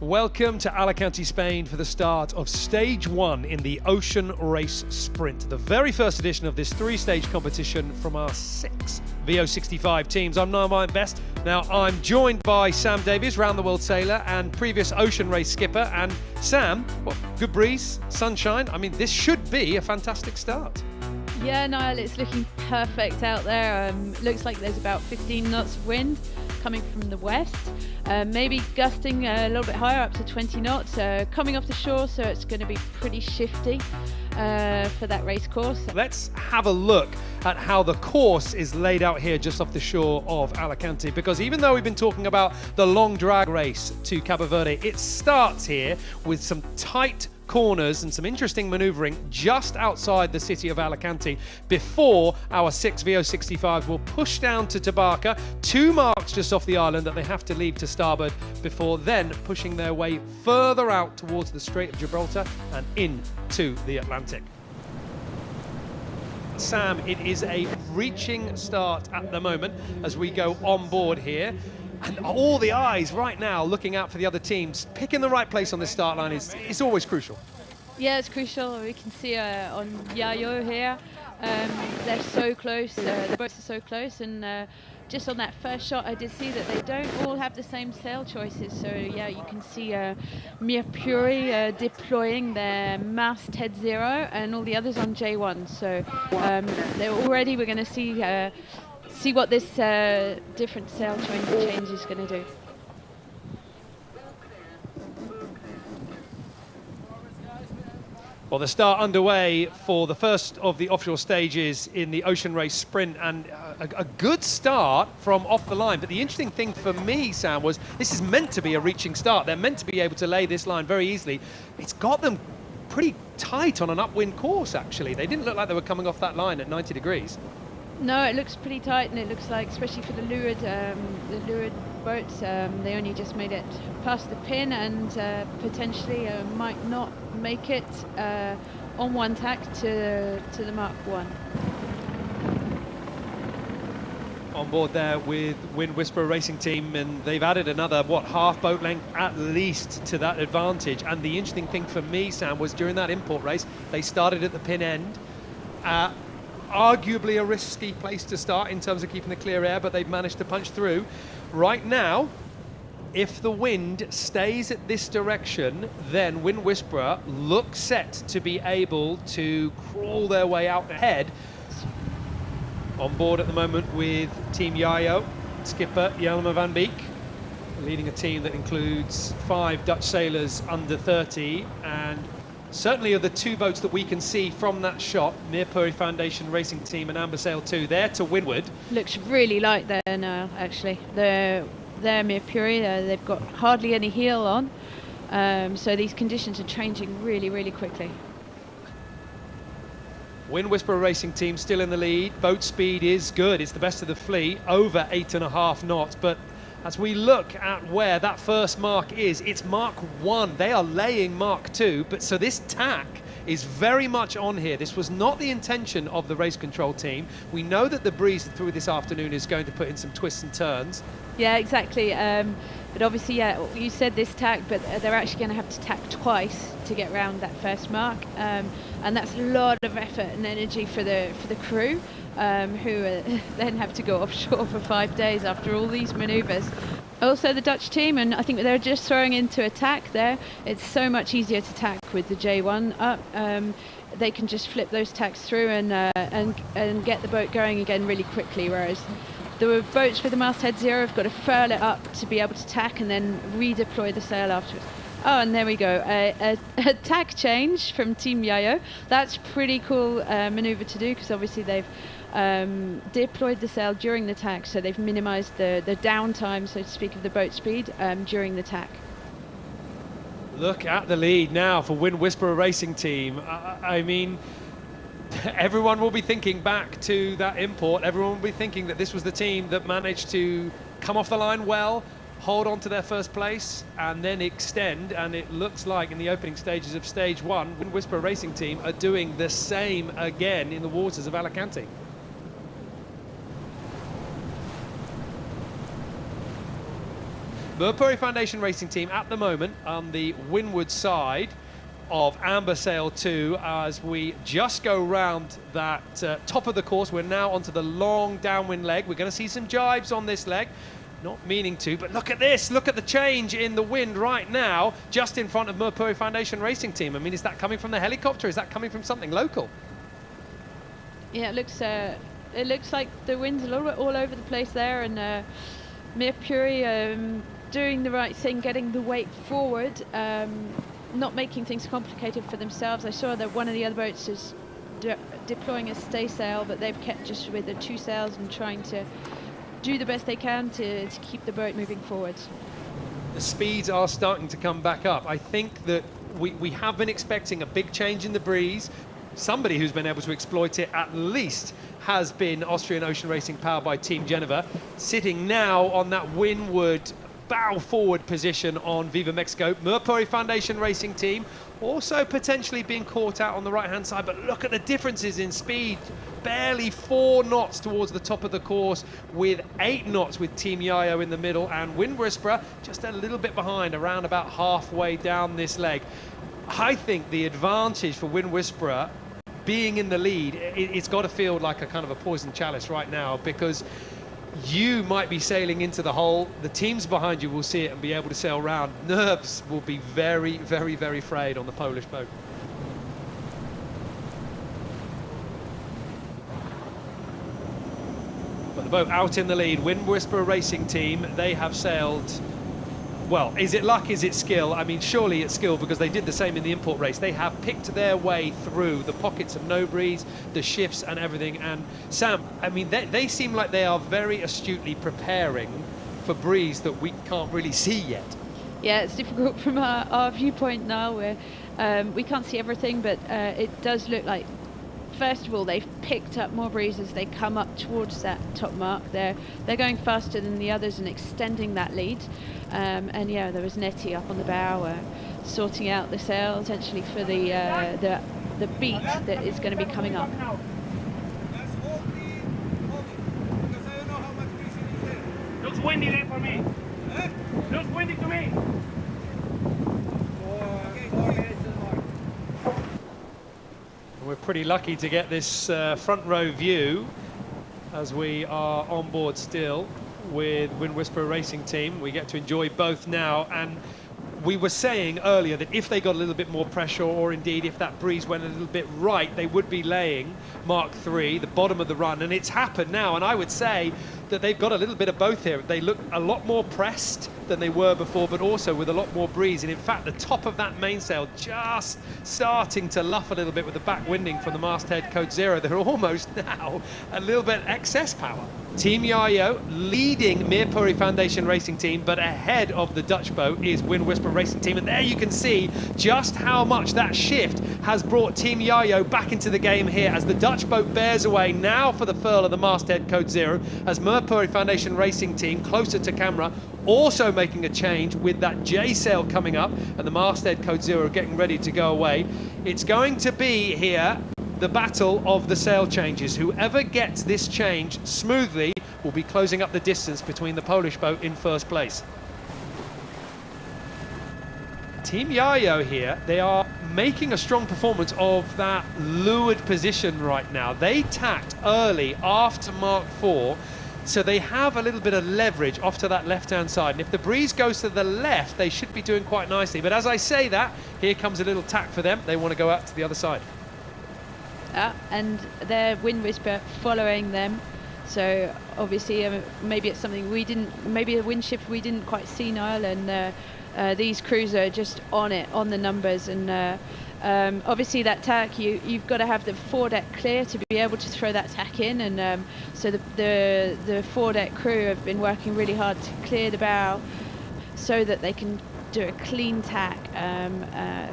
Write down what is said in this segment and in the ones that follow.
Welcome to Alicante, Spain for the start of Stage 1 in the Ocean Race Sprint, the very first edition of this three-stage competition from our 6 VO65 teams. I'm Niall Best. Now, I'm joined by Sam Davies, round-the-world sailor and previous ocean race skipper. And Sam, well, good breeze, sunshine. I mean, this should be a fantastic start. Yeah, Niall, it's looking perfect out there. Looks like there's about 15 knots of wind coming from the west, maybe gusting a little bit higher up to 20 knots, coming off the shore, so it's going to be pretty shifty for that race course. Let's have a look at how the course is laid out here just off the shore of Alicante, because even though we've been talking about the long drag race to Cabo Verde, it starts here with some tight corners and some interesting manoeuvring just outside the city of Alicante before our 6 VO65s will push down to Tabarca, 2 marks just off the island that they have to leave to starboard before then pushing their way further out towards the Strait of Gibraltar and into the Atlantic. Sam, it is a reaching start at the moment as we go on board here. And all the eyes right now looking out for the other teams. Picking the right place on the start line is always crucial. Yeah, it's crucial. We can see on Yayo here, they're so close, the boats are so close, and just on that first shot I did see that they don't all have the same sail choices. So yeah, you can see Mercury deploying their masthead 0 and all the others on J1. So we're going to see what this different sail change is going to do. Well, the start underway for the first of the offshore stages in the Ocean Race Sprint, and a good start from off the line. But the interesting thing for me, Sam, was this is meant to be a reaching start. They're meant to be able to lay this line very easily. It's got them pretty tight on an upwind course, actually. They didn't look like they were coming off that line at 90 degrees. No, it looks pretty tight, and it looks like, especially for the lured boats, they only just made it past the pin and potentially might not make it on one tack to the Mark 1. On board there with Wind Whisperer Racing Team, and they've added another, half boat length at least to that advantage. And the interesting thing for me, Sam, was during that import race, they started at the pin end. Arguably a risky place to start in terms of keeping the clear air, but they've managed to punch through. Right now, if the wind stays at this direction, then Wind Whisperer looks set to be able to crawl their way out ahead. On board at the moment with Team Yayo, skipper Jelmer van Beek, leading a team that includes 5 Dutch sailors under 30, and certainly of the 2 boats that we can see from that shot, Mercury Foundation Racing Team and Amber Sail 2, there to windward. Looks really light there now, actually. They're Mercury, they've got hardly any heel on, so these conditions are changing really, really quickly. Wind Whisperer Racing Team still in the lead. Boat speed is good. It's the best of the fleet, over 8.5 knots, but as we look at where that first mark is, it's Mark 1. They are laying Mark 2, but so this tack is very much on here. This was not the intention of the race control team. We know that the breeze through this afternoon is going to put in some twists and turns. Yeah, exactly. But obviously, yeah, you said this tack, but they're actually going to have to tack twice to get round that first mark, and that's a lot of effort and energy for the crew, who then have to go offshore for 5 days after all these manoeuvres. Also, the Dutch team, and I think they're just throwing into a tack there. It's so much easier to tack with the J1 up. They can just flip those tacks through and get the boat going again really quickly, whereas the boats with the masthead 0 have got to furl it up to be able to tack and then redeploy the sail afterwards. Oh, and there we go, a tack change from Team Yayo. That's pretty cool manoeuvre to do, because obviously they've deployed the sail during the tack, so they've minimized the downtime, so to speak, of the boat speed during the tack. Look at the lead now for Wind Whisperer Racing Team. I mean, everyone will be thinking back to that import. Everyone will be thinking that this was the team that managed to come off the line well, hold on to their first place, and then extend. And it looks like in the opening stages of stage 1, Wind Whisperer Racing Team are doing the same again in the waters of Alicante. Merpuri Foundation Racing Team at the moment on the windward side of Amber Sail 2 as we just go round that top of the course. We're now onto the long downwind leg. We're going to see some jibes on this leg. Not meaning to, but look at this. Look at the change in the wind right now, just in front of Merpuri Foundation Racing Team. I mean, is that coming from the helicopter? Is that coming from something local? Yeah, it looks like the wind's a little bit all over the place there, and Merpuri doing the right thing, getting the weight forward, not making things complicated for themselves. I saw that one of the other boats is deploying a stay sail, but they've kept just with the 2 sails and trying to do the best they can to keep the boat moving forward. The speeds are starting to come back up. I think that we have been expecting a big change in the breeze. Somebody who's been able to exploit it at least has been Austrian Ocean Racing, powered by Team Geneva, sitting now on that windward bow forward position on Viva Mexico. Merpuri Foundation Racing Team also potentially being caught out on the right hand side, but look at the differences in speed. Barely 4 knots towards the top of the course, with 8 knots with Team Yayo in the middle, and Wind Whisperer just a little bit behind, around about halfway down this leg. I think the advantage for Wind Whisperer being in the lead, it's got to feel like a kind of a poison chalice right now, because you might be sailing into the hole, the teams behind you will see it and be able to sail round. Nerves will be very, very, very frayed on the Polish boat. But the boat out in the lead, Wind Whisperer Racing Team, they have sailed. Well, is it luck, is it skill? I mean, surely it's skill, because they did the same in the import race. They have picked their way through the pockets of no breeze, the shifts and everything. And Sam, I mean, they seem like they are very astutely preparing for breeze that we can't really see yet. Yeah, it's difficult from our viewpoint now, where we can't see everything, but it does look like, first of all, they've picked up more breeze as they come up towards that top mark. They're going faster than the others and extending that lead. And yeah, there was Nettie up on the bow, sorting out the sail potentially for the beat that is going to be coming up. Looks windy there for me. Looks windy to me. We're pretty lucky to get this front row view as we are on board still with Wind Whisperer Racing Team. We get to enjoy both now, and we were saying earlier that if they got a little bit more pressure, or indeed if that breeze went a little bit right, they would be laying Mark III, the bottom of the run, and it's happened now. And I would say that they've got a little bit of both here. They look a lot more pressed than they were before, but also with a lot more breeze. And in fact, the top of that mainsail just starting to luff a little bit with the back winding from the masthead Code Zero. They're almost now a little bit excess power. Team Yayo leading Merpuri Foundation Racing Team, but ahead of the Dutch boat is Wind Whisperer Racing Team. And there you can see just how much that shift has brought Team Yayo back into the game here, as the Dutch boat bears away now for the furl of the masthead Code Zero, as Merpuri Foundation Racing Team closer to camera, also making a change with that J sail coming up and the masthead Code Zero getting ready to go away. It's going to be here the battle of the sail changes. Whoever gets this change smoothly will be closing up the distance between the Polish boat in first place. Team Yayo here, they are making a strong performance of that leeward position right now. They tacked early after Mark IV, so they have a little bit of leverage off to that left-hand side. And if the breeze goes to the left, they should be doing quite nicely. But as I say that, here comes a little tack for them. They want to go out to the other side. And their Wind Whisper following them. So obviously, maybe it's something we didn't, maybe a wind shift we didn't quite see, Niall, and these crews are just on it, on the numbers. And obviously that tack, you've got to have the foredeck clear to be able to throw that tack in. And so the foredeck crew have been working really hard to clear the bow so that they can do a clean tack.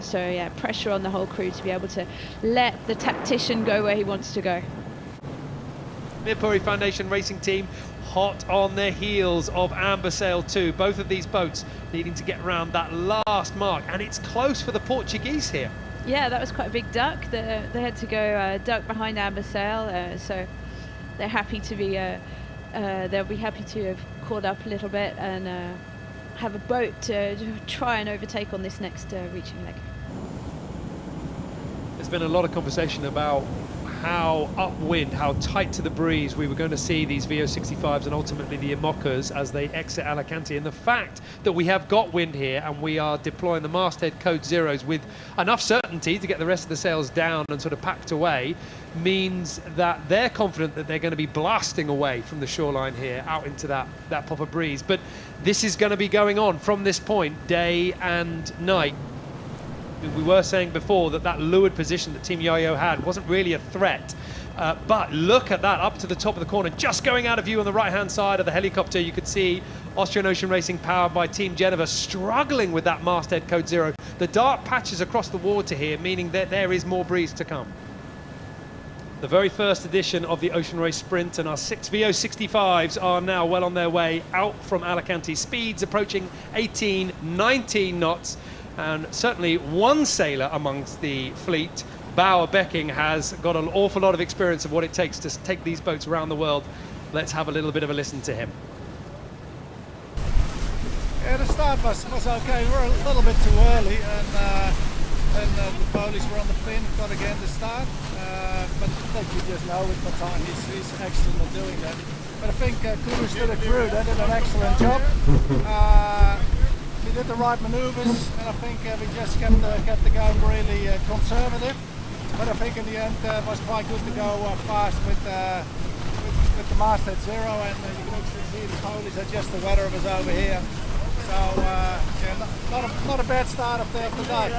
So yeah, pressure on the whole crew to be able to let the tactician go where he wants to go. Merpuri Foundation Racing Team hot on their heels of Amber Sail 2. Both of these boats needing to get around that last mark, and it's close for the Portuguese here. Yeah, that was quite a big duck. They had to go duck behind Amber Sail, so they're happy to be. They'll be happy to have caught up a little bit and have a boat to try and overtake on this next reaching leg. There's been a lot of conversation about how upwind, how tight to the breeze we were going to see these VO65s and ultimately the Imocas as they exit Alicante. And the fact that we have got wind here and we are deploying the masthead code zeros with enough certainty to get the rest of the sails down and sort of packed away means that they're confident that they're going to be blasting away from the shoreline here out into that pop of breeze. But this is going to be going on from this point day and night. We were saying before that leeward position that Team Yo-Yo had wasn't really a threat, but look at that up to the top of the corner, just going out of view on the right-hand side of the helicopter. You could see Austrian Ocean Racing powered by Team Geneva struggling with that masthead code zero. The dark patches across the water here, meaning that there is more breeze to come. The very first edition of the Ocean Race Sprint, and our 6 VO65s are now well on their way out from Alicante. Speeds approaching 18, 19 knots. And certainly one sailor amongst the fleet, Bauer Becking, has got an awful lot of experience of what it takes to take these boats around the world. Let's have a little bit of a listen to him. Yeah, the start was okay. We were a little bit too early, and the Polish were on the pin, got again the start. But I think you just know with Matan, he's excellent at doing that. But I think kudos to the crew, they did an excellent job. We did the right manoeuvres, and I think we just kept the game really conservative. But I think in the end it was quite good to go fast with the masthead zero, and you can actually see the Polish adjust the weather was over here. So yeah, not a bad start of the day.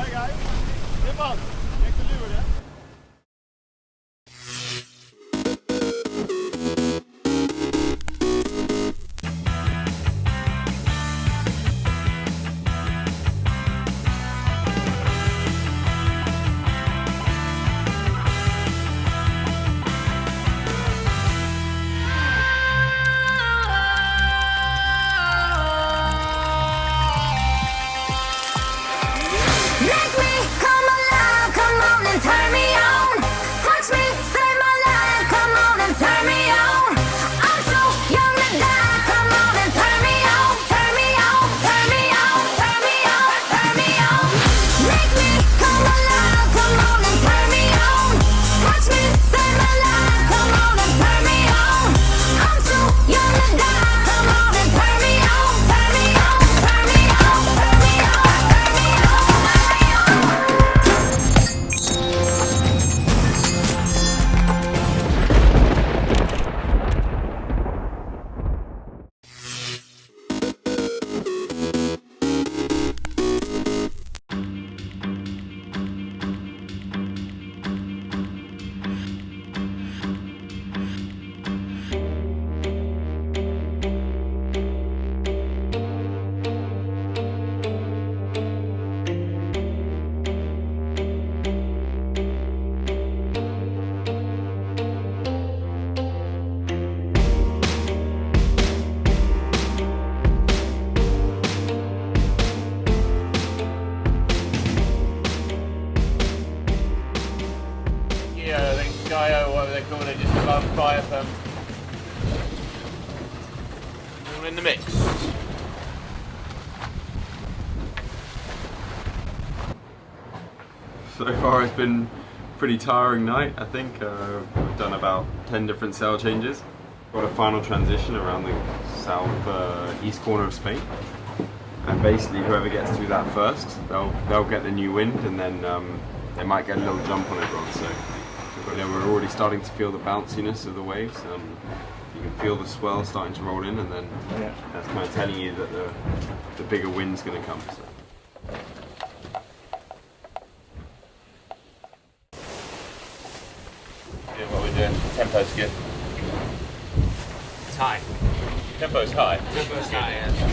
They just above fire from all in the mix. So far it's been a pretty tiring night, I think. We've done about 10 different sail changes. Got a final transition around the south east corner of Spain. And basically whoever gets through that first, they'll get the new wind, and then they might get a little jump on everyone. So we're already starting to feel the bounciness of the waves. You can feel the swell starting to roll in, and then that's kind of telling you that the bigger wind's going to come. So. Yeah, what we're doing, tempo's good. It's high. Tempo's high. Tempo's high, yeah.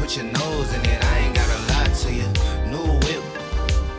put your nose in it. I ain't gotta lie to you. New whip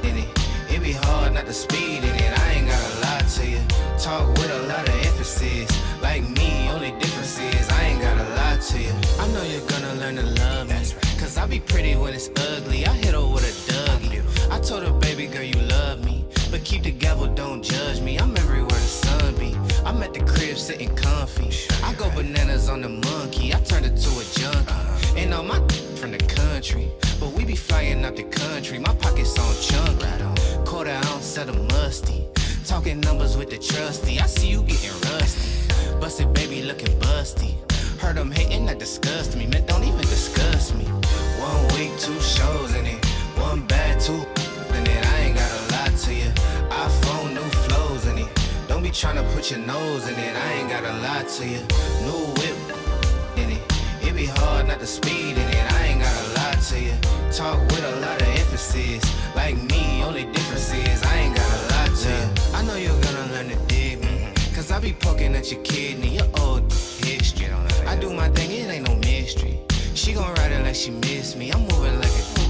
in it. It be hard not to speed in it. I ain't gotta lie to you. Talk with a lot of emphasis. Like me, only difference is I ain't gotta lie to you. I know you're gonna learn to love me. Cause I be pretty when it's ugly. I hit her with a Dougie. I told her, baby girl, you love me. But keep the gavel, don't judge me. I'm everywhere the sun be. I'm at the crib sitting comfy. I go bananas on the monkey. I turned it to a junkie. And all my from the country. But we be flying out the country. My pockets on chunk. Quarter ounce of the musty. Talking numbers with the trusty. I see you getting rusty. Busted baby looking busty. Heard them hating, that disgust me. Man, don't even discuss me. 1 week, 2 shows in it. One bad, 2 in it. I ain't gotta lie to you. iPhone, new flows in it. Don't be tryna put your nose in it. I ain't gotta lie to you. New whip in it. It be hard not to speed in it. I ain't gotta lie to you. Talk with a lot of emphasis. Like me, only difference is I ain't gotta lie to you. I know you're gonna learn to dig me. Cause I be poking at your kidney, your old history. I do my thing, it ain't no mystery. She gon' ride it like she miss me. I'm moving like a.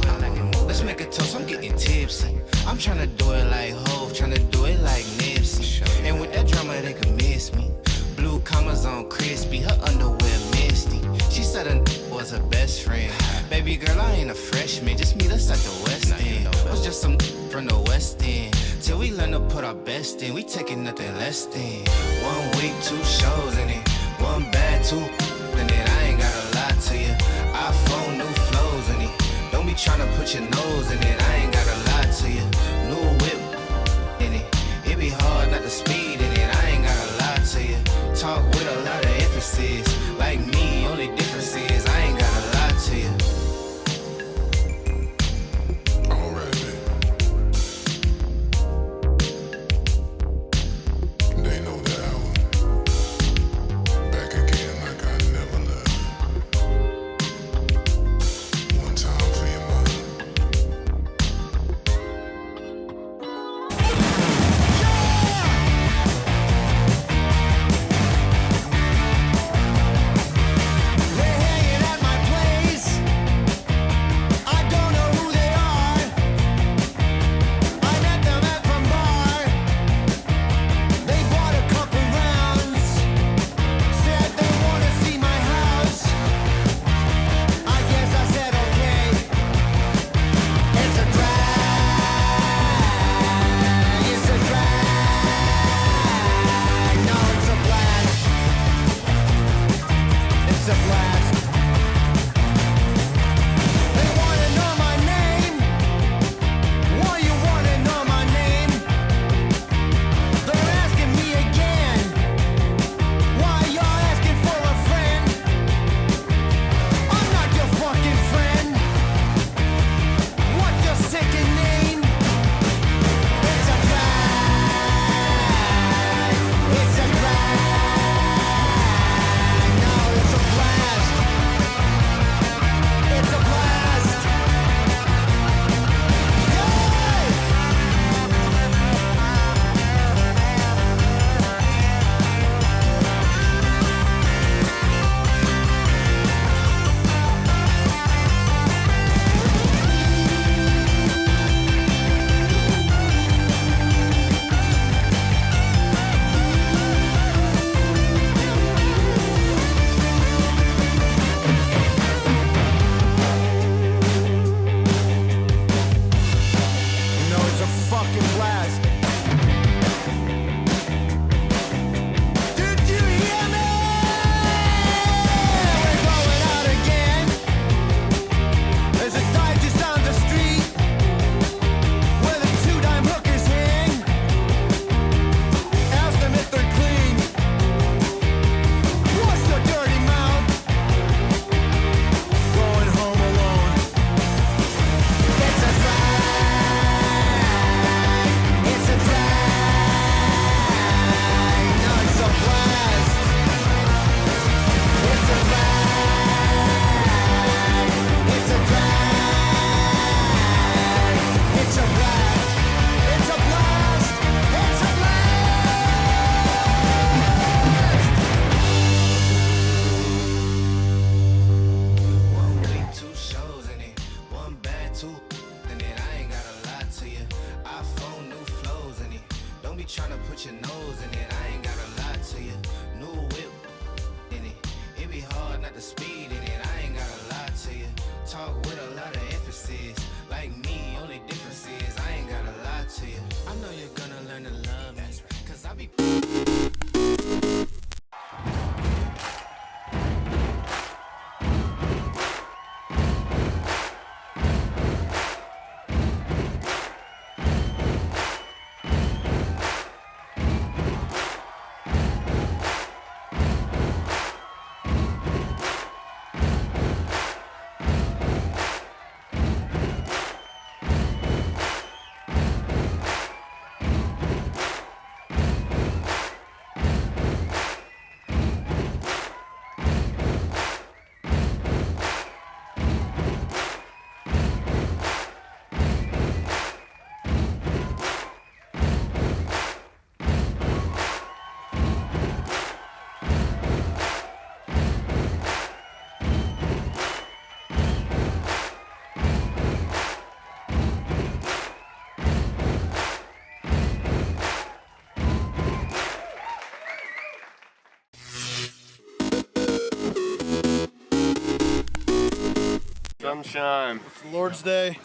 Let's make a toast, I'm getting tipsy. I'm tryna do it like Hov, tryna do it like Nipsey. And with that drama, they can miss me. Blue commas on crispy, her underwear misty. She said a was her best friend. Baby girl, I ain't a freshman, just meet us at the West End. Was just some from the West End. Till we learn to put our best in, we taking nothing less than 1 week, 2 shows in it. One bad, 2 in it. I ain't gotta lie to you. iPhone, new flows in it. Don't be tryna put your nose in it. I ain't gotta lie to you. New whip in it. It be hard not to speed in it. I ain't gotta lie to you. Talk with a lot of emphasis. Like me, only difference is I ain't gotta lie to you. put your nose in it. I ain't gotta lie to you. New whip in it. It be hard not to speed in it. I ain't gotta lie to you. Talk with a lot of emphasis. Like me, only difference is I ain't gotta lie to you. I know you're gonna learn to love me. Cause I be. Sunshine. It's Lord's Day.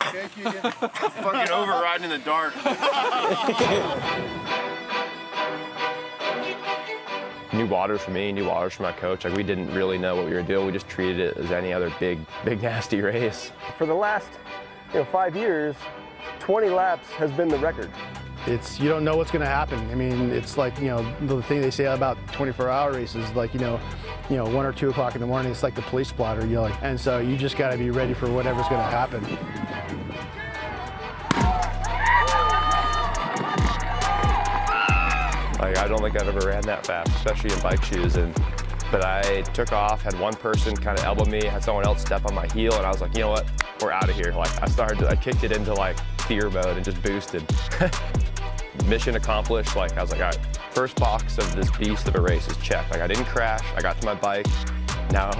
Okay, Keegan. Fucking overriding in the dark. New waters for me, new waters for my coach. Like, we didn't really know what we were doing. We just treated it as any other big nasty race. For the last 5 years, 20 laps has been the record. You don't know what's going to happen. I mean, it's like, the thing they say about 24-hour races, like, 1 or 2 o'clock in the morning, it's like the police blotter, and so you just got to be ready for whatever's going to happen. Like, I don't think I've ever ran that fast, especially in bike shoes. But I took off, had one person kind of elbow me, had someone else step on my heel, and I was like, you know what, we're out of here. Like, I kicked it into like fear mode and just boosted. Mission accomplished. Like, I was like, all right, first box of this beast of a race is checked. Like, I didn't crash, I got to my bike, now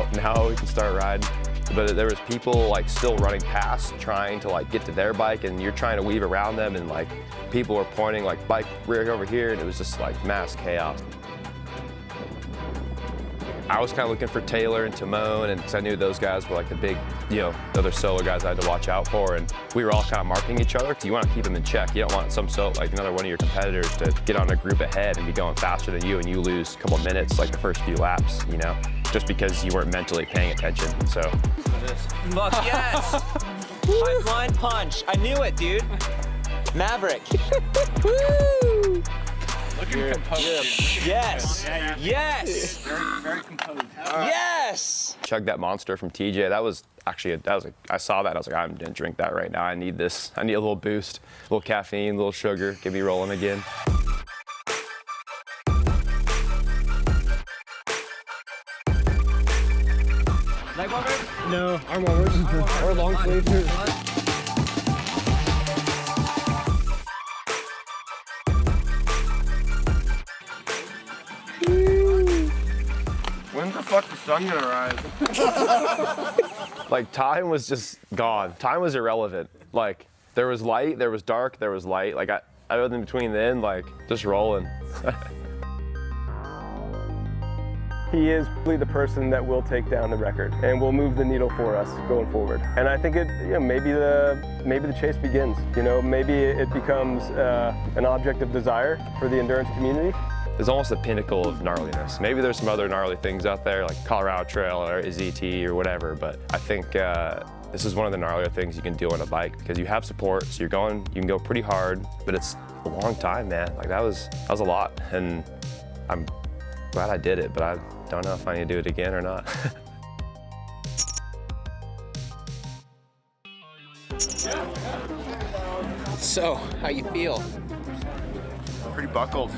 we can start riding. But there was people like still running past, trying to like get to their bike, and you're trying to weave around them, and like people were pointing like bike rear over here, and it was just like mass chaos. I was kind of looking for Taylor and Timone, and 'cause I knew those guys were like the big, the other solo guys I had to watch out for, and we were all kind of marking each other because you want to keep them in check. You don't want another one of your competitors to get on a group ahead and be going faster than you, and you lose a couple minutes like the first few laps, just because you weren't mentally paying attention. So. Fuck yes! My blind punch. I knew it, dude. Maverick. Woo! Looking composed. Yes. Yeah, yes. Very composed. Yes. Chugged that monster from TJ. That was actually, I saw that. I was like, I'm gonna drink that right now. I need this. I need a little boost, a little caffeine, a little sugar. Get me rolling again. Leg warmers? No, arm warmers. Or long sleeves. When's the fuck the sun gonna rise? Like, time was just gone. Time was irrelevant. Like, there was light, there was dark, there was light. Like, I was in between then, like, just rolling. He is really the person that will take down the record and will move the needle for us going forward. And I think maybe the chase begins. Maybe it becomes an object of desire for the endurance community. It's almost the pinnacle of gnarliness. Maybe there's some other gnarly things out there, like Colorado Trail or ZT or whatever, but I think this is one of the gnarlier things you can do on a bike because you have support, so you can go pretty hard, but it's a long time, man. Like, that was a lot, and I'm glad I did it, but I don't know if I need to do it again or not. So, how you feel? Pretty buckled.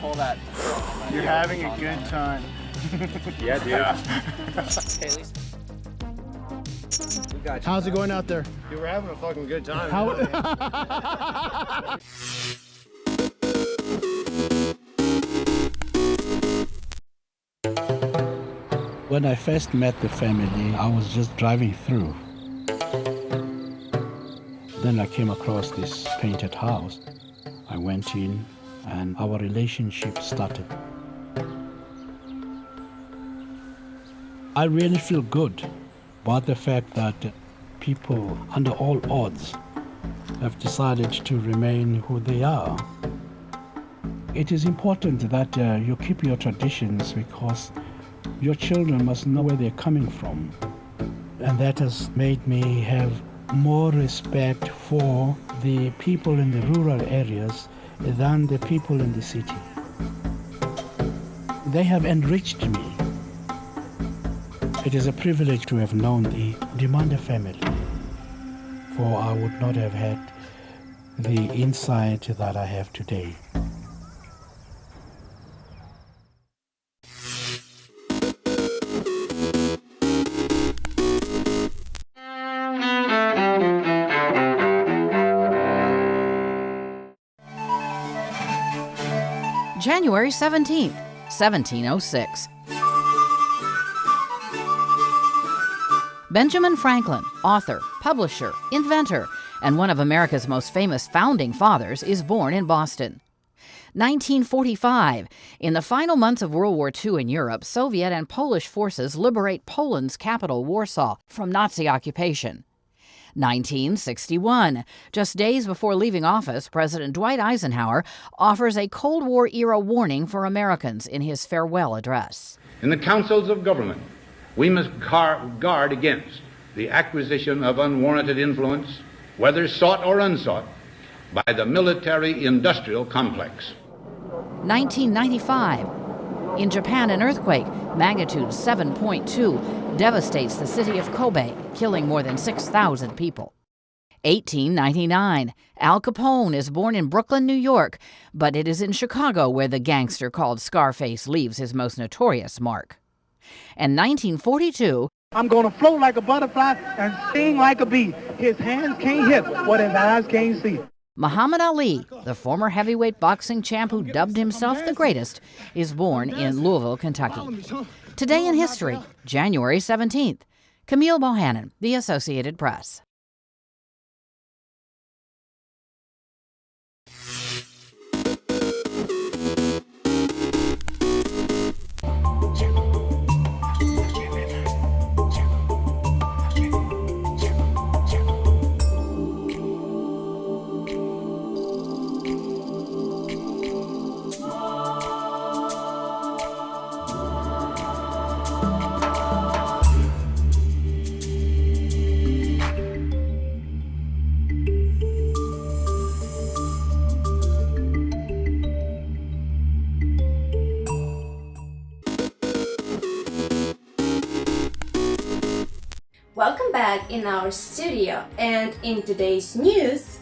Pull that. You're having a good time. Yeah, dude. Hey, Lisa. We got you. How's it going out there? Dude, we're having a fucking good time. When I first met the family, I was just driving through. Then I came across this painted house. I went in and our relationship started. I really feel good about the fact that people, under all odds, have decided to remain who they are. It is important that you keep your traditions because your children must know where they're coming from. And that has made me have more respect for the people in the rural areas than the people in the city. They have enriched me. It is a privilege to have known the Demanda family, for I would not have had the insight that I have today. January 17th, 1706. Benjamin Franklin, author, publisher, inventor, and one of America's most famous founding fathers, is born in Boston. 1945. In the final months of World War II in Europe, Soviet and Polish forces liberate Poland's capital, Warsaw, from Nazi occupation. 1961. Just days before leaving office, President Dwight Eisenhower offers a Cold War-era warning for Americans in his farewell address. In the councils of government, we must guard against the acquisition of unwarranted influence, whether sought or unsought, by the military-industrial complex. 1995. In Japan, an earthquake, magnitude 7.2, devastates the city of Kobe, killing more than 6,000 people. 1899. Al Capone is born in Brooklyn, New York, but it is in Chicago where the gangster called Scarface leaves his most notorious mark. And 1942. I'm going to float like a butterfly and sting like a bee. His hands can't hit what his eyes can't see. Muhammad Ali, the former heavyweight boxing champ who dubbed himself the greatest, is born in Louisville, Kentucky. Today in history, January 17th. Camille Bohannon, The Associated Press. Welcome back in our studio, and in today's news,